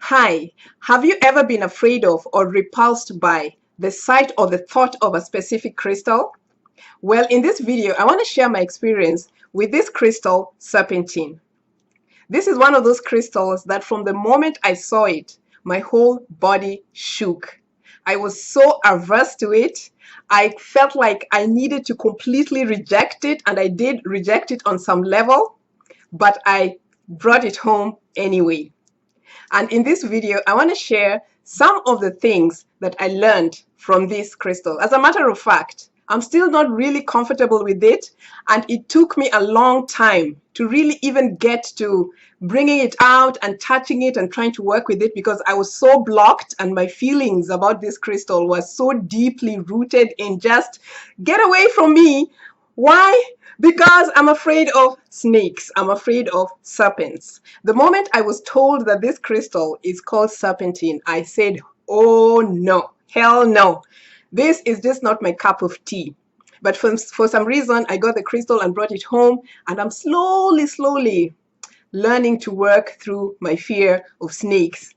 Hi, have you ever been afraid of or repulsed by the sight or the thought of a specific crystal? Well, in this video, I want to share my experience with this crystal, serpentine. This is one of those crystals that from the moment I saw it, my whole body shook. I was so averse to it. I felt like I needed to completely reject it, and I did reject it on some level, but I brought it home anyway. And in this video, I want to share some of the things that I learned from this crystal. As a matter of fact, I'm still not really comfortable with it, and it took me a long time to really even get to bringing it out and touching it and trying to work with it, because I was so blocked and my feelings about this crystal was so deeply rooted in just get away from me. Why? Because I'm afraid of snakes. I'm afraid of serpents. The moment I was told that this crystal is called serpentine, I said, oh no, hell no. This is just not my cup of tea. But for some reason, I got the crystal and brought it home, and I'm slowly learning to work through my fear of snakes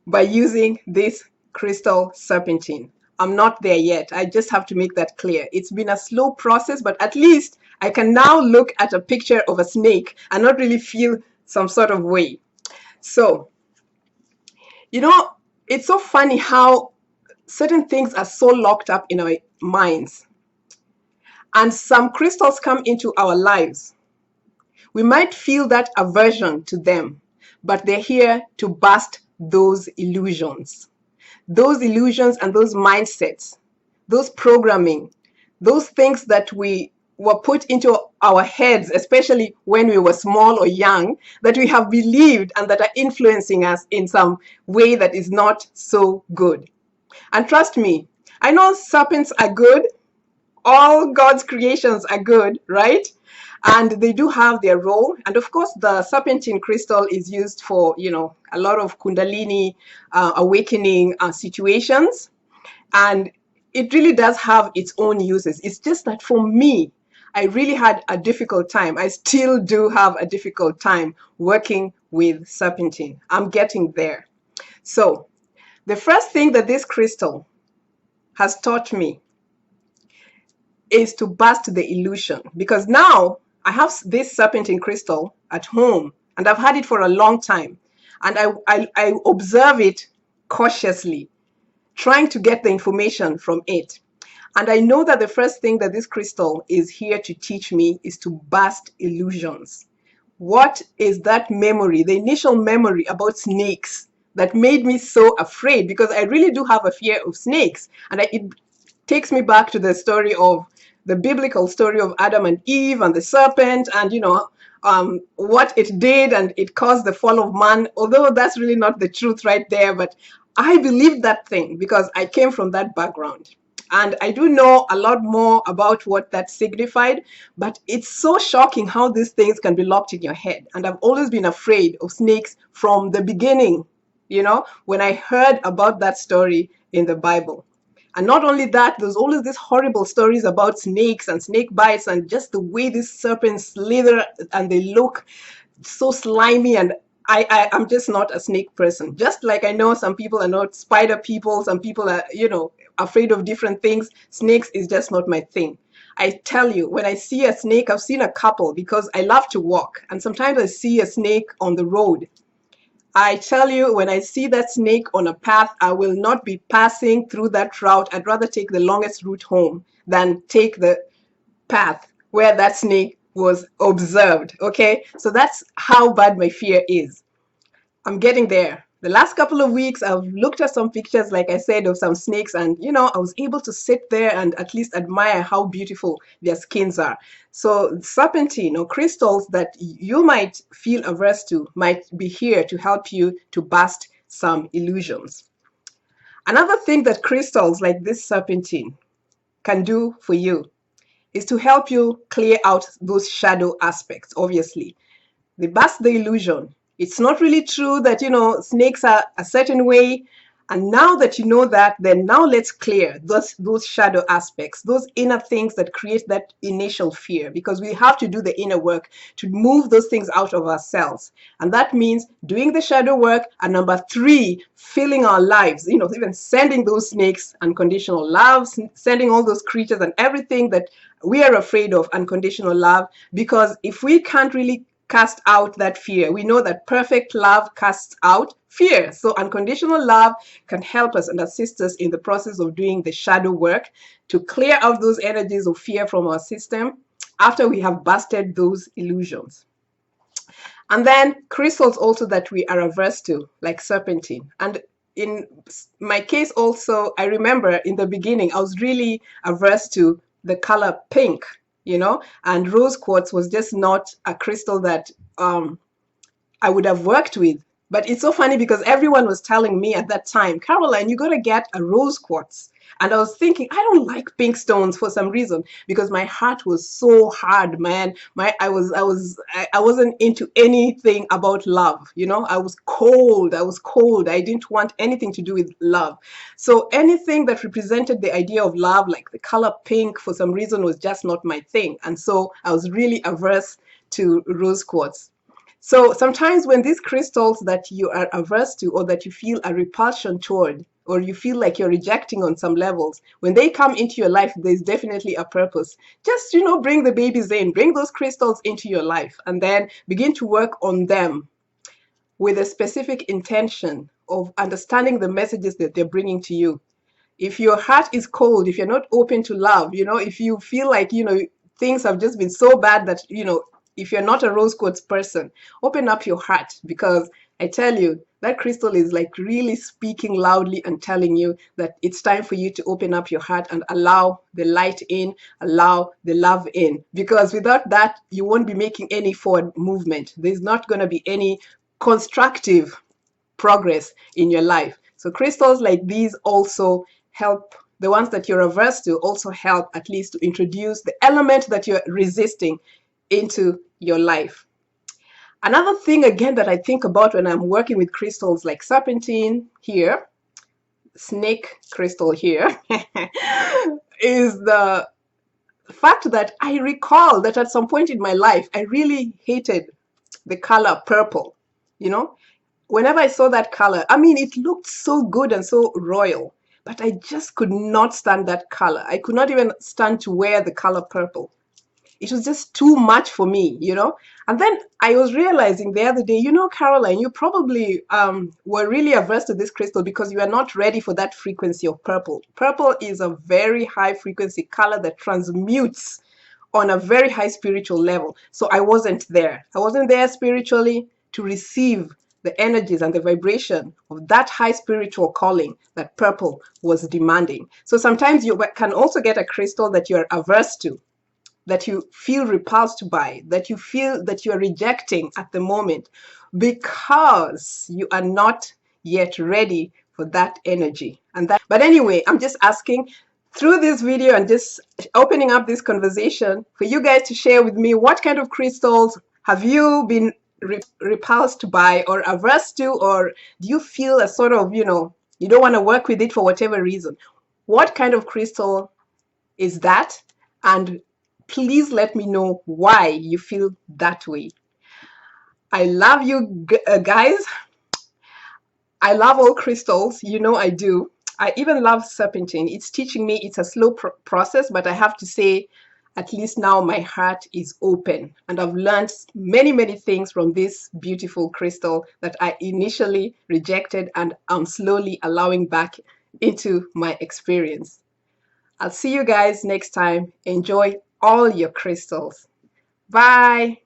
by using this crystal serpentine. I'm not there yet. I just have to make that clear. It's been a slow process, but at least I can now look at a picture of a snake and not really feel some sort of way. So, it's so funny how certain things are so locked up in our minds. And some crystals come into our lives. We might feel that aversion to them, but they're here to bust those illusions. Those illusions and those mindsets, those programming, those things that we were put into our heads, especially when we were small or young, that we have believed and that are influencing us in some way that is not so good. And trust me, I know serpents are good. All God's creations are good, right? And they do have their role. And of course, the serpentine crystal is used for, a lot of kundalini awakening situations. And it really does have its own uses. It's just that for me, I really had a difficult time. I still do have a difficult time working with serpentine. I'm getting there. So the first thing that this crystal has taught me is to bust the illusion, because now I have this serpentine crystal at home and I've had it for a long time, and I observe it cautiously, trying to get the information from it. And I know that the first thing that this crystal is here to teach me is to bust illusions. What is that memory, the initial memory about snakes that made me so afraid? Because I really do have a fear of snakes. And it takes me back to the story of the biblical story of Adam and Eve and the serpent, and what it did, and it caused the fall of man. Although that's really not the truth right there, but I believed that thing because I came from that background. And I do know a lot more about what that signified, but it's so shocking how these things can be locked in your head. And I've always been afraid of snakes from the beginning, when I heard about that story in the Bible. And not only that, there's always these horrible stories about snakes and snake bites and just the way these serpents slither and they look so slimy. And I'm just not a snake person. Just like I know some people are not spider people, some people are, afraid of different things. Snakes is just not my thing. I tell you, when I see a snake, I've seen a couple because I love to walk. And sometimes I see a snake on the road. I tell you, when I see that snake on a path, I will not be passing through that route. I'd rather take the longest route home than take the path where that snake was observed. Okay, so that's how bad my fear is. I'm getting there. The last couple of weeks, I've looked at some pictures, like I said, of some snakes, and I was able to sit there and at least admire how beautiful their skins are. So serpentine or crystals that you might feel averse to might be here to help you to bust some illusions. Another thing that crystals like this serpentine can do for you is to help you clear out those shadow aspects. Obviously, they bust the illusion. It's not really true that snakes are a certain way. And now that you know that, then now let's clear those shadow aspects, those inner things that create that initial fear, because we have to do the inner work to move those things out of ourselves. And that means doing the shadow work. And number three, filling our lives, even sending those snakes unconditional love, sending all those creatures and everything that we are afraid of unconditional love. Because if we can't really cast out that fear, we know that perfect love casts out fear. So unconditional love can help us and assist us in the process of doing the shadow work to clear out those energies of fear from our system after we have busted those illusions. And then crystals also that we are averse to, like serpentine. And in my case also, I remember in the beginning, I was really averse to the color pink, and rose quartz was just not a crystal that I would have worked with. But it's so funny because everyone was telling me at that time, Caroline, you got to get a rose quartz. And I was thinking, I don't like pink stones for some reason, because my heart was so hard, man. I wasn't into anything about love. I was cold. I didn't want anything to do with love. So anything that represented the idea of love, like the color pink, for some reason was just not my thing. And so I was really averse to rose quartz. So sometimes when these crystals that you are averse to, or that you feel a repulsion toward, or you feel like you're rejecting on some levels, when they come into your life, there's definitely a purpose. Just, bring the babies in, bring those crystals into your life, and then begin to work on them with a specific intention of understanding the messages that they're bringing to you. If your heart is cold, if you're not open to love, if you feel like, things have just been so bad that, if you're not a rose quartz person, open up your heart, because I tell you, that crystal is like really speaking loudly and telling you that it's time for you to open up your heart and allow the light in, allow the love in. Because without that, you won't be making any forward movement. There's not going to be any constructive progress in your life. So crystals like these also help. The ones that you're averse to also help at least to introduce the element that you're resisting into your life. Another thing again that I think about when I'm working with crystals like serpentine here, snake crystal here, is the fact that I recall that at some point in my life, I really hated the color purple. Whenever I saw that color, it looked so good and so royal, but I just could not stand that color. I could not even stand to wear the color purple. It was just too much for me, And then I was realizing the other day, Caroline, you probably were really averse to this crystal because you are not ready for that frequency of purple. Purple is a very high frequency color that transmutes on a very high spiritual level. So I wasn't there. I wasn't there spiritually to receive the energies and the vibration of that high spiritual calling that purple was demanding. So sometimes you can also get a crystal that you're averse to, that you feel repulsed by, that you feel that you are rejecting at the moment, because you are not yet ready for that energy. But anyway, I'm just asking through this video and just opening up this conversation for you guys to share with me, what kind of crystals have you been repulsed by or averse to, or do you feel a sort of, you don't want to work with it for whatever reason? What kind of crystal is that? And please let me know why you feel that way. I love you guys. I love all crystals. I do. I even love serpentine. It's teaching me. It's a slow process, but I have to say, at least now my heart is open. And I've learned many, many things from this beautiful crystal that I initially rejected, and I'm slowly allowing back into my experience. I'll see you guys next time. Enjoy all your crystals. Bye.